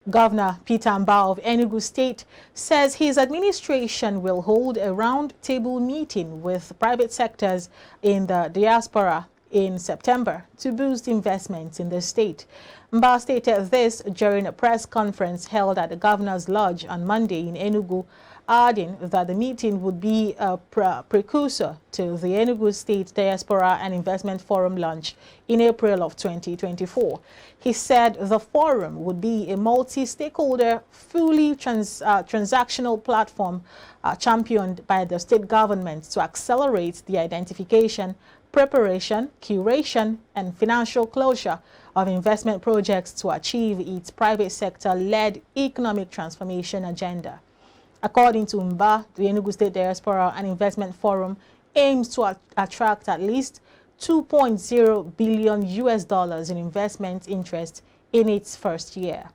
Governor Peter Mbah of Enugu State says his administration will hold a round-table meeting with private sectors in the diaspora in September to boost investments in the state. Mbah stated this during a press conference held at the Governor's Lodge on Monday in Enugu, adding that the meeting would be a precursor to the Enugu State Diaspora and Investment Forum launch in April of 2024. He said the forum would be a multi-stakeholder, fully transactional platform championed by the state government to accelerate the identification, preparation, curation, and financial closure of investment projects to achieve its private sector-led economic transformation agenda. According to Mbah, the Enugu State Diaspora and Investment Forum aims to attract at least $2.0 billion in investment interest in its first year.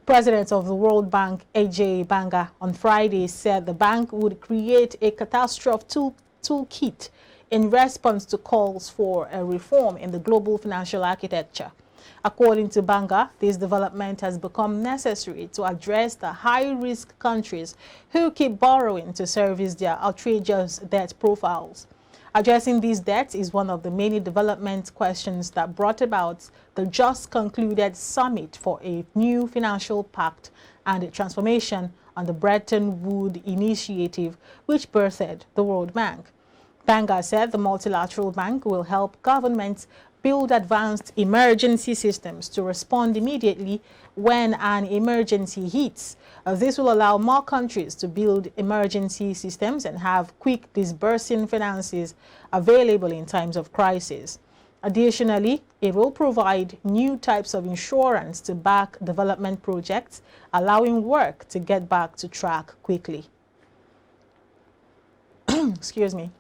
President of the World Bank, AJ Banga, on Friday said the bank would create a catastrophe toolkit in response to calls for a reform in the global financial architecture. According to Banga, this development has become necessary to address the high-risk countries who keep borrowing to service their outrageous debt profiles. Addressing these debts is one of the many development questions that brought about the just concluded summit for a new financial pact and a transformation on the Bretton Woods initiative, which birthed the World Bank. Banga said the multilateral bank will help governments build advanced emergency systems to respond immediately when an emergency hits. This will allow more countries to build emergency systems and have quick disbursing finances available in times of crisis. Additionally, it will provide new types of insurance to back development projects, allowing work to get back to track quickly. Excuse me.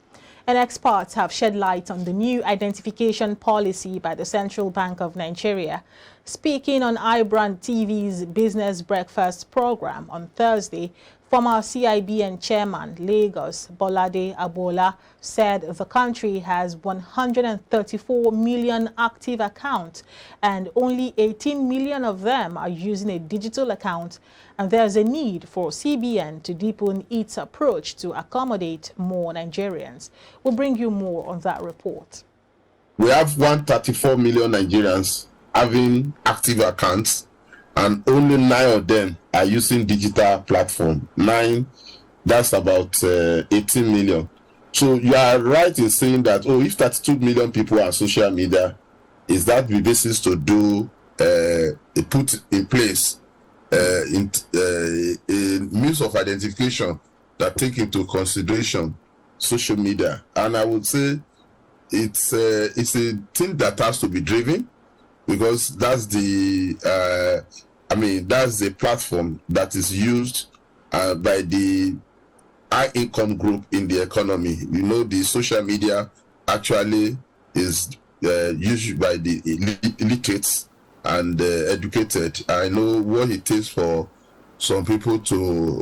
And experts have shed light on the new identification policy by the Central Bank of Nigeria. Speaking on iBrandTV's Business Breakfast program on Thursday, former CIBN chairman Lagos Bolade Abola said the country has 134 million active accounts and only 18 million of them are using a digital account, and there's a need for CBN to deepen its approach to accommodate more Nigerians. We'll bring you more on that report. We have 134 million Nigerians having active accounts, and only 9 of them are using digital platform. 9, that's about 18 million. So you are right in saying that, oh, if 32 million people are on social media, is that the basis to do put in place a means of identification that take into consideration social media? And I would say it's a thing that has to be driven, because that's the that's the platform that is used by the high income group in the economy. You know, the social media actually is used by the illiterates and educated. I know what it takes for some people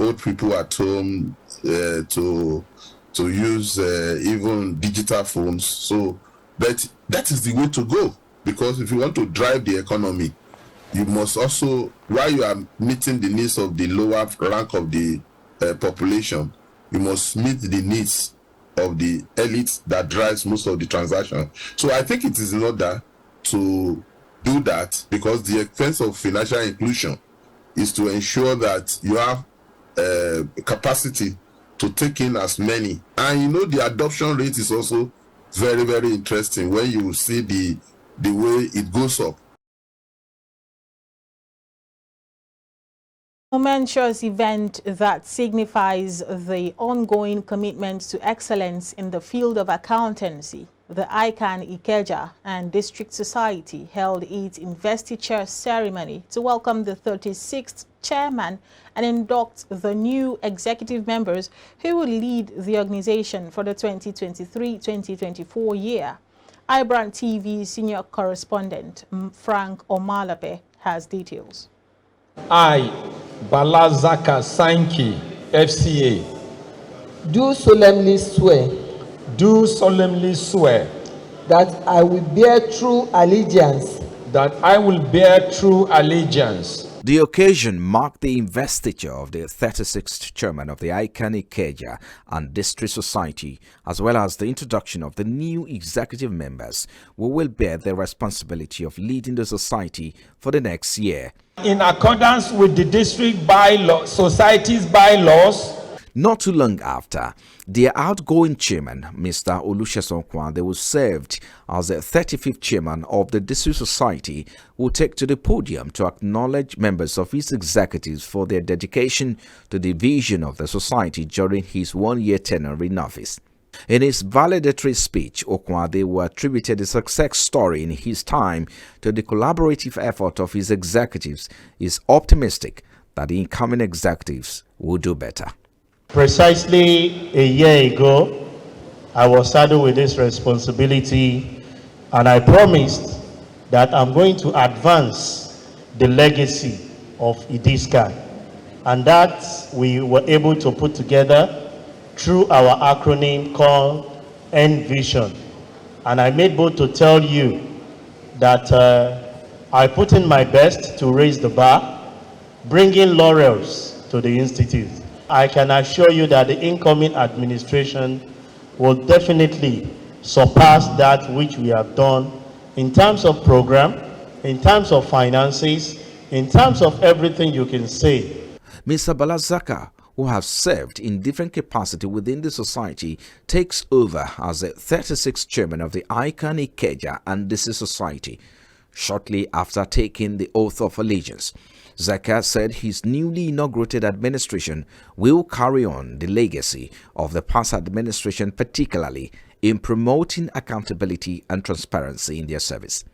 old people at home to use even digital phones. So but that is the way to go, because if you want to drive the economy, you must also, while you are meeting the needs of the lower rank of the population, you must meet the needs of the elite that drives most of the transaction. So I think it is in order to do that, because the expense of financial inclusion is to ensure that you have capacity to take in as many. And you know, the adoption rate is also very, very interesting when you see the way it goes up. A momentous event that signifies the ongoing commitment to excellence in the field of accountancy. The ICANN Ikeja and District Society held its investiture ceremony to welcome the 36th chairman and induct the new executive members who will lead the organization for the 2023-2024 year. iBrandTV senior correspondent Frank Omalape has details. I, Balazaka Sankey, FCA, do solemnly swear that I will bear true allegiance that I will bear true allegiance. The occasion marked the investiture of the 36th chairman of the Iconic Ikeja and District Society, as well as the introduction of the new executive members who will bear the responsibility of leading the society for the next year. In accordance with the district society's bylaws, not too long after, their outgoing chairman, Mr. Olusegun Kwande, who served as the 35th chairman of the District Society, will take to the podium to acknowledge members of his executives for their dedication to the vision of the society during his one-year tenure in office. In his valedictory speech, Okwade will attribute the success story in his time to the collaborative effort of his executives. He is optimistic that the incoming executives will do better. Precisely a year ago, I was saddled with this responsibility, and I promised that I'm going to advance the legacy of Idiscan, and that we were able to put together through our acronym called Envision. And I made bold to tell you that I put in my best to raise the bar, bringing laurels to the Institute. I can assure you that the incoming administration will definitely surpass that which we have done in terms of program, in terms of finances, in terms of everything you can say. Mr. Balazaka, who has served in different capacity within the society, takes over as the 36th chairman of the Iconic Ikeja and District Society, shortly after taking the oath of allegiance. Zaka said his newly inaugurated administration will carry on the legacy of the past administration, particularly in promoting accountability and transparency in their service.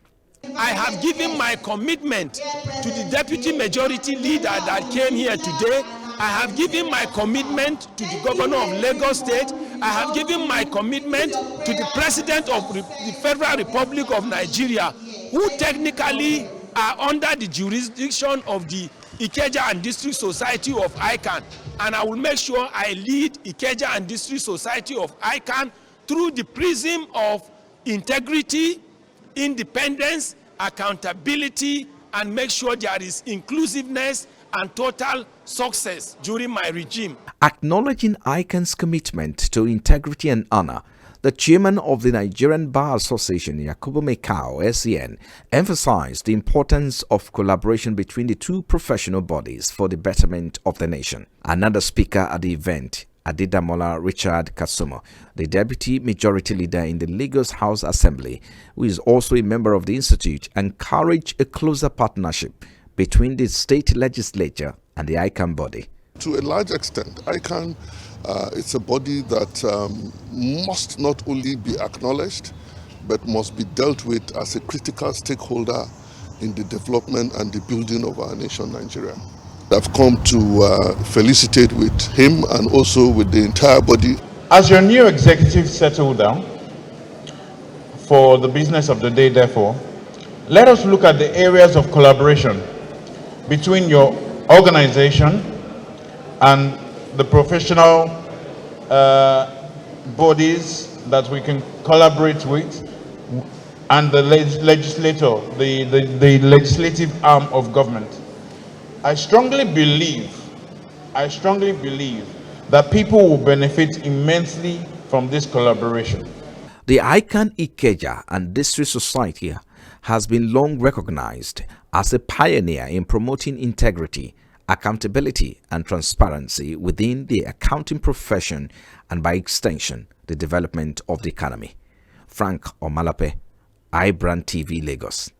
I have given my commitment to the deputy majority leader that came here today. I have given my commitment to the governor of Lagos State. I have given my commitment to the president of the Federal Republic of Nigeria, who technically are under the jurisdiction of the Ikeja and District Society of ICANN. And I will make sure I lead Ikeja and District Society of ICANN through the prism of integrity, independence, accountability, and make sure there is inclusiveness and total success during my regime. Acknowledging ICANN's commitment to integrity and honor, the chairman of the Nigerian Bar Association, Yakubu Mekao, SEN, emphasized the importance of collaboration between the two professional bodies for the betterment of the nation. Another speaker at the event, Adedamola Richard Kasumo, the deputy majority leader in the Lagos House Assembly, who is also a member of the Institute, encouraged a closer partnership between the state legislature and the ICANN body. To a large extent, ICANN it's a body that must not only be acknowledged, but must be dealt with as a critical stakeholder in the development and the building of our nation, Nigeria. I've come to felicitate with him and also with the entire body. As your new executive settle down for the business of the day, therefore, let us look at the areas of collaboration between your organization and the professional bodies that we can collaborate with, and the legislator, the legislative arm of government. I strongly believe that people will benefit immensely from this collaboration. The ICANN Ikeja and District Society has been long recognized as a pioneer in promoting integrity, accountability and transparency within the accounting profession and by extension the development of the economy. Frank Omalape, iBrandTV, Lagos.